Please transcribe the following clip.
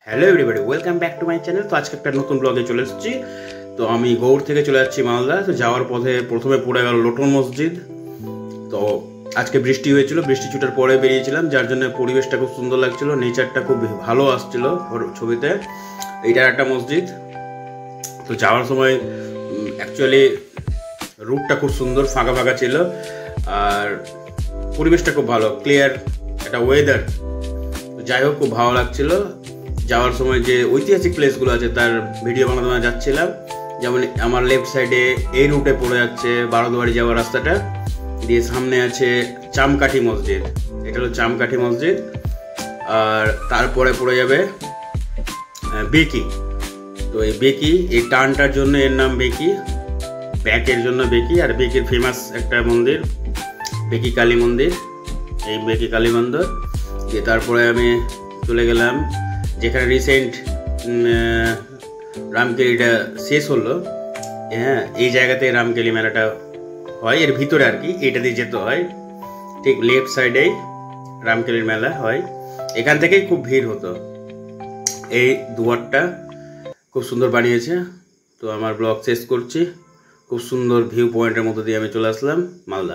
Hello everybody, welcome back to my channel. তো আজকে একটা নতুন ব্লগে চলে এসেছি। তো আমি গৌড় থেকে চলে যাচ্ছি মালদা। তো যাওয়ার পথে প্রথমে পড়ে গেল লোটন মসজিদ। তো আজকে বৃষ্টি হয়েছিল, বৃষ্টি ছুটার পরে বেরিয়েছিলাম, যার জন্য পরিবেশটা খুব সুন্দর লাগছিল, নেচারটা খুব ভালো আসছিল ছবিতে। এইটা একটা মসজিদ। তো যাওয়ার সময় অ্যাকচুয়ালি রুটটা খুব সুন্দর, ফাঁকা ফাঁকা ছিল, আর পরিবেশটা খুব ভালো, ক্লিয়ার একটা ওয়েদার। যাই হোক, খুব ভালো লাগছিল। যাওয়ার সময় যে ঐতিহাসিক প্লেসগুলো আছে তার ভিডিও বানাতে যাচ্ছিলাম। যেমন আমার লেফট সাইডে এই রুটে পড়ে যাচ্ছে বারোদুয়ারি যাওয়ার রাস্তাটা, দিয়ে সামনে আছে চামকাঠি মসজিদ। এটা হলো চামকাঠি মসজিদ। আর তারপরে পড়ে যাবে বেকি। তো এই বেকি, এই টার্নটার জন্য এর নাম বেকি, ব্যাকের জন্য বেকি। আর বেকির ফেমাস একটা মন্দির বেকি কালী মন্দির, এই বেকি কালী মন্দির। দিয়ে তারপরে আমি চলে গেলাম যেখানে রিসেন্ট রামকেলিটা শেষ হলো। হ্যাঁ, এই জায়গাতে রামকেলি মেলাটা হয়, এর ভিতরে আর কি, এটা দিয়ে যেতে হয়। ঠিক লেফট সাইডেই রামকেলির মেলা হয়, এখান থেকেই খুব ভিড় হতো। এই দুয়ারটা খুব সুন্দর বানিয়েছে। তো আমার ব্লগ শেষ করছি। খুব সুন্দর ভিউ পয়েন্টের মধ্যে দিয়ে আমি চলে আসলাম মালদা।